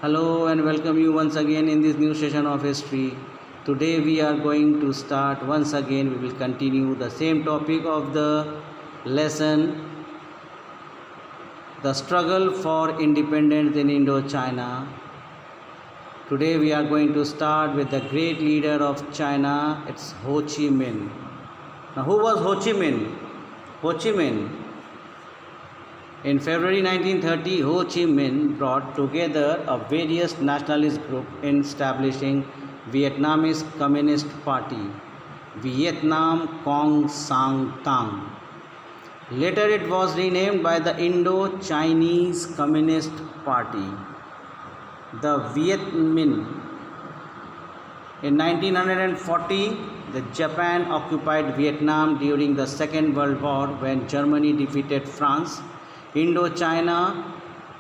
Hello and welcome you once again in this new session of history. Today we are going to start once again. We will continue the same topic of the lesson, the struggle for independence in Indochina. Today we are going to start with the great leader of China. It's Ho Chi Minh. Now, who was Ho Chi Minh? Ho Chi Minh. In February 1930, Ho Chi Minh brought together a various nationalist group in establishing Vietnamese Communist Party, Vietnam Cong Sang Tang. Later it was renamed by the Indo-Chinese Communist Party, the Viet Minh. In 1940, the Japan occupied Vietnam during the Second World War when Germany defeated France. Indochina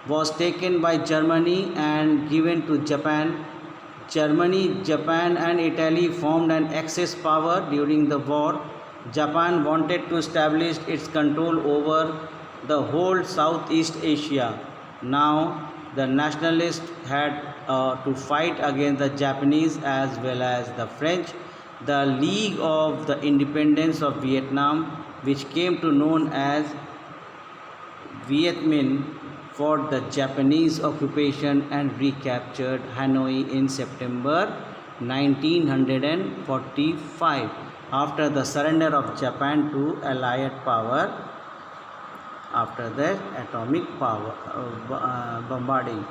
was taken by Germany and given to Japan. Germany, Japan and Italy formed an Axis power during the war. Japan wanted to establish its control over the whole Southeast Asia. Now, the nationalists had to fight against the Japanese as well as the French. The League of the Independence of Vietnam, which came to known as Viet Minh, fought the Japanese occupation and recaptured Hanoi in September 1945 after the surrender of Japan to Allied power after the atomic power bombarding.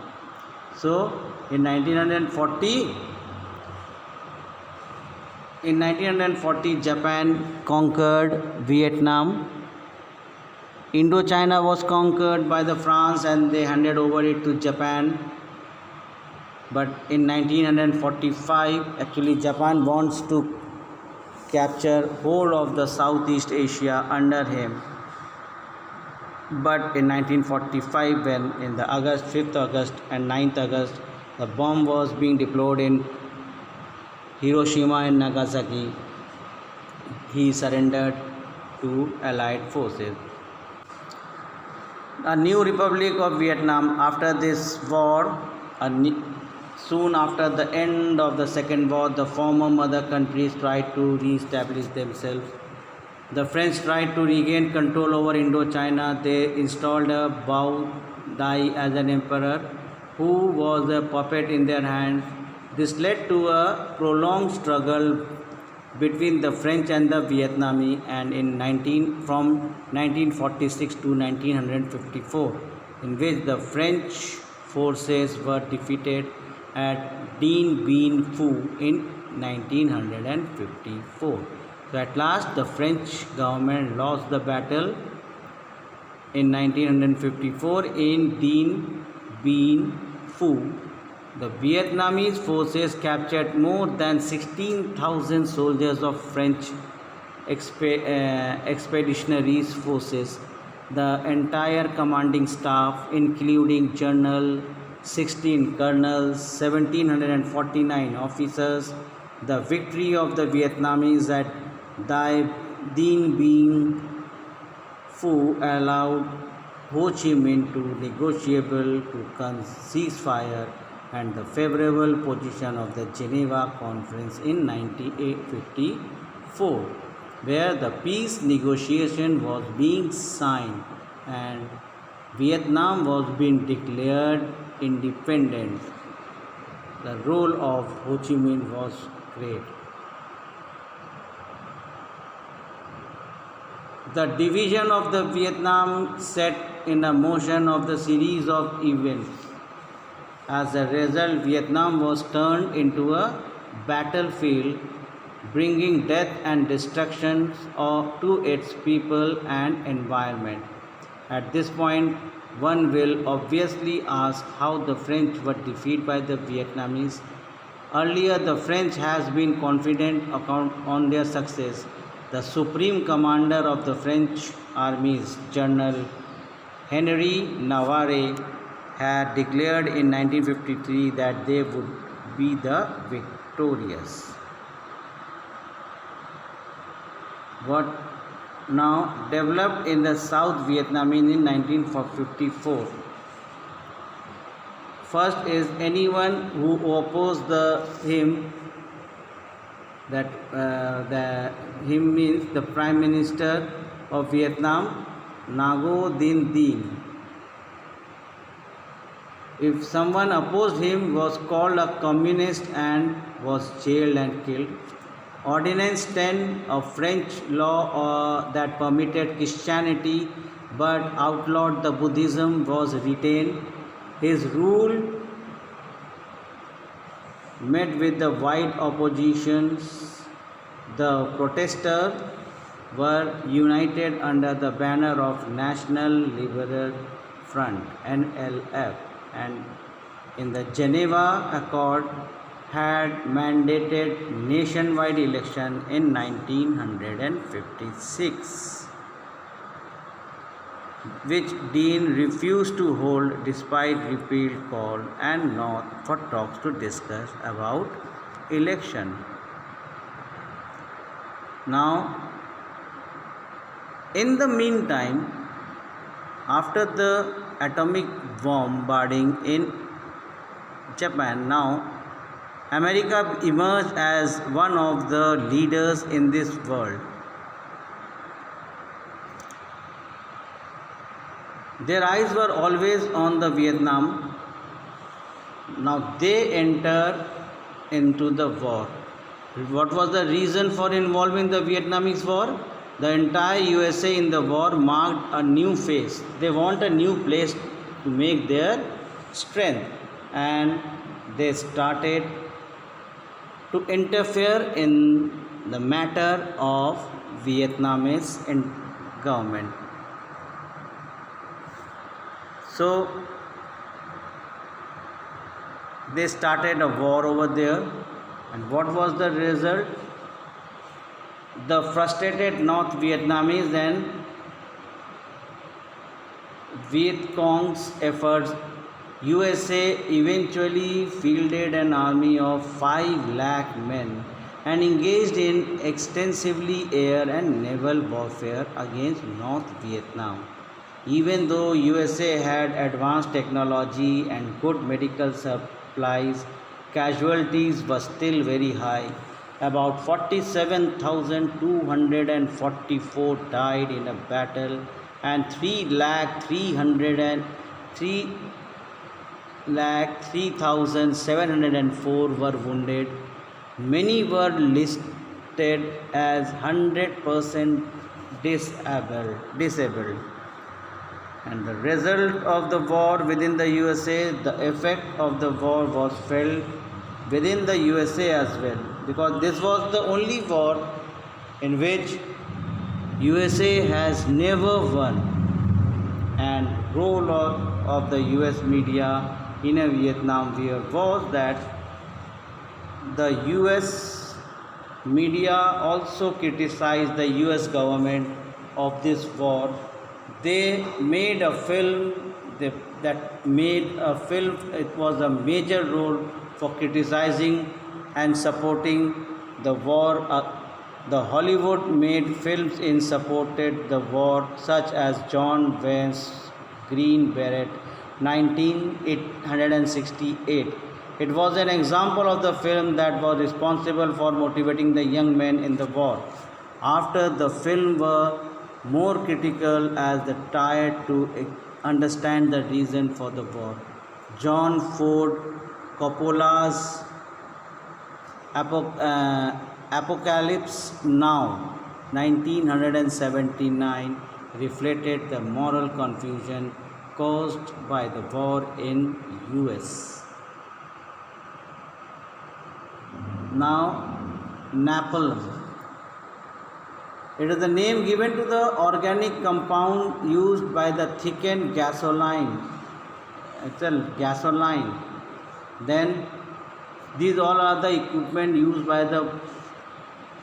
So in 1940 Japan conquered Vietnam. Indochina was conquered by the France and they handed over it to Japan. But in 1945, actually Japan wants to capture whole of the Southeast Asia under him. But in 1945, when in the 5th August and 9th August, the bomb was being deployed in Hiroshima and Nagasaki, he surrendered to Allied forces. A new Republic of Vietnam after this war, soon after the end of the Second War, the former mother countries tried to re-establish themselves. The French tried to regain control over Indochina. They installed a Bao Dai as an emperor who was a puppet in their hands. This led to a prolonged struggle between the French and the Vietnamese, and from 1946 to 1954, in which the French forces were defeated at Dien Bien Phu in 1954. So at last the French government lost the battle in 1954 in Dien Bien Phu. The Vietnamese forces captured more than 16,000 soldiers of French expeditionary forces. The entire commanding staff, including General, 16 colonels, 1,749 officers. The victory of the Vietnamese at Dien Bien Phu allowed Ho Chi Minh to negotiable to ceasefire and the favorable position of the Geneva Conference in 1954, where the peace negotiation was being signed and Vietnam was being declared independent. The role of Ho Chi Minh was great. The division of the Vietnam set in a motion of the series of events. As a result, Vietnam was turned into a battlefield, bringing death and destruction to its people and environment. At this point, one will obviously ask how the French were defeated by the Vietnamese. Earlier, the French has been confident on their success. The supreme commander of the French armies, General Henry Navarre, had declared in 1953 that they would be the victorious. What now developed in the South Vietnamese in 1954. First is anyone who opposed him, that him means the Prime Minister of Vietnam, Ngo Dinh Diem. If someone opposed him, was called a communist and was jailed and killed. Ordinance 10 of French law that permitted Christianity but outlawed the Buddhism was retained. His rule met with the wide opposition. The protesters were united under the banner of National Liberal Front (NLF), and in the Geneva Accord had mandated nationwide election in 1956, which Dean refused to hold despite repeated call and North for talks to discuss about election. Now, in the meantime, after the atomic bombarding in Japan, now America emerged as one of the leaders in this world. Their eyes were always on the Vietnam. Now they enter into the war. What was the reason for involving the Vietnamese war? The entire USA in the war marked a new phase. They want a new place to make their strength, and they started to interfere in the matter of Vietnamese government. So they started a war over there, and what was the result? The frustrated North Vietnamese and Viet Cong's efforts, USA eventually fielded an army of 5 lakh men and engaged in extensively air and naval warfare against North Vietnam. Even though USA had advanced technology and good medical supplies, casualties were still very high. About 47,244 died in a battle and 3,03,704 were wounded. Many were listed as 100% disabled. And the result of the war within the USA, the effect of the war was felt within the USA as well, because this was the only war in which USA has never won. And role of the US media in a Vietnam war was that the US media also criticized the US government of this war. They made a film it was a major role for criticizing and supporting the war. The Hollywood made films in supported the war, such as John Wayne's Green Beret 1968. It was an example of the film that was responsible for motivating the young men in the war. After the film were more critical as they tried to understand the reason for the war. John Ford Coppola's Apocalypse Now 1979 reflected the moral confusion caused by the war in US. Now, napalm. It is the name given to the organic compound used by the thickened gasoline. It's a gasoline. Then these all are the equipment used by the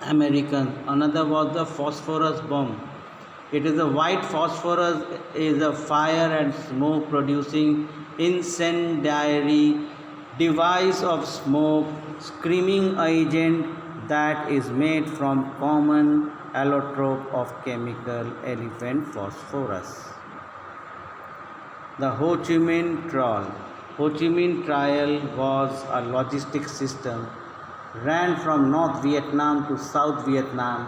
Americans. Another was the phosphorus bomb. It is a white phosphorus is a fire and smoke producing incendiary device of smoke screaming agent that is made from common allotrope of chemical elephant phosphorus. The Ho Chi Minh Trail. Ho Chi Minh Trail was a logistics system ran from North Vietnam to South Vietnam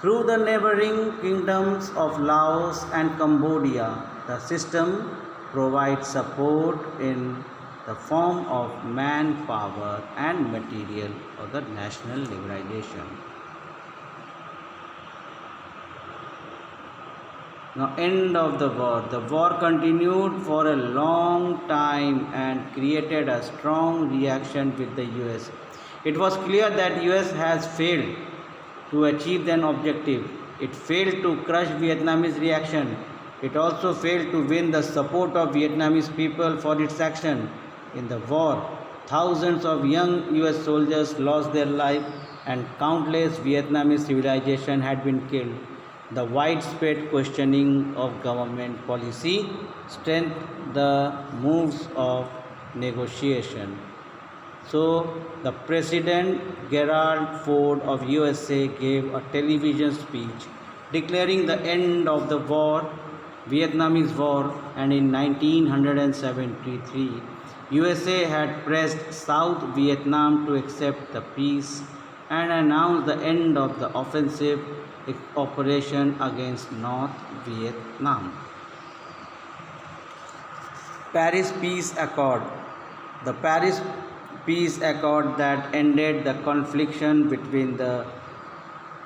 through the neighboring kingdoms of Laos and Cambodia. The system provides support in the form of manpower and material for the national liberalization. Now, end of the war. The war continued for a long time and created a strong reaction with the US. It was clear that US has failed to achieve an objective. It failed to crush Vietnamese reaction. It also failed to win the support of Vietnamese people for its action. In the war, thousands of young US soldiers lost their life and countless Vietnamese civilization had been killed. The widespread questioning of government policy strengthened the moves of negotiation. So, the President Gerald Ford of USA gave a television speech declaring the end of the war, Vietnamese War, and in 1973, USA had pressed South Vietnam to accept the peace and announced the end of the offensive operation against North Vietnam. Paris Peace Accord. The Paris Peace Accord that ended the conflict between the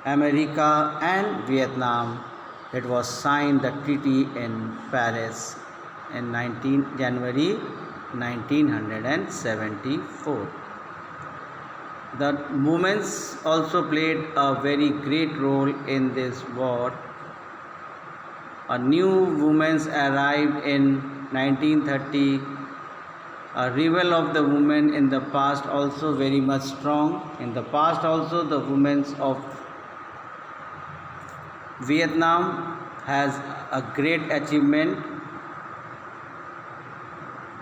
America and Vietnam. It was signed the treaty in Paris in January 1974. The women also played a very great role in this war. A new woman arrived in 1930. A revival of the women in the past also very much strong. In the past also the women of Vietnam has a great achievement.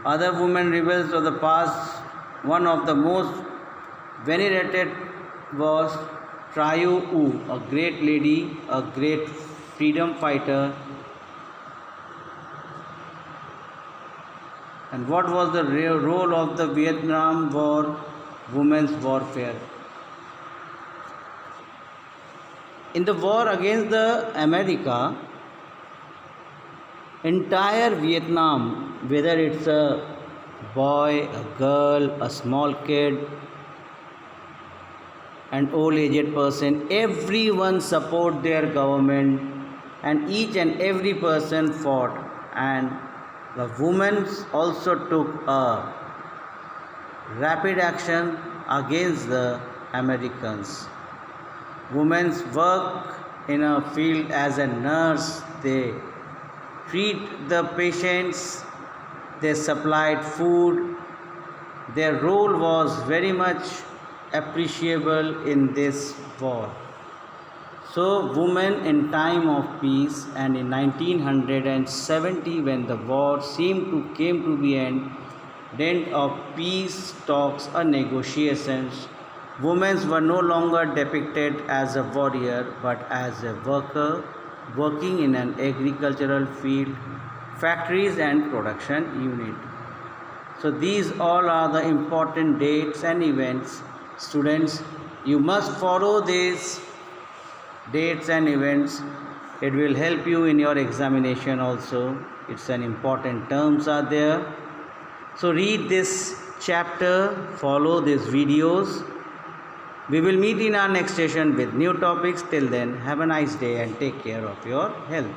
Other women rebels of the past, one of the most venerated was Trieu U, a great lady, a great freedom fighter. And what was the role of the Vietnam War, women's warfare? In the war against the America, entire Vietnam, whether it's a boy, a girl, a small kid, an old aged person, everyone support their government and each and every person fought, and the women also took a rapid action against the Americans. Women work in a field as a nurse, they treat the patients, they supplied food. Their role was very much appreciable in this war. So women in time of peace, and in 1970 when the war came to be end of peace talks or negotiations, women were no longer depicted as a warrior but as a worker working in an agricultural field, factories and production unit. So these all are the important dates and events. Students, you must follow these dates and events. It will help you in your examination also. It's an important terms are there. So read this chapter, follow these videos. We will meet in our next session with new topics. Till then, have a nice day and take care of your health.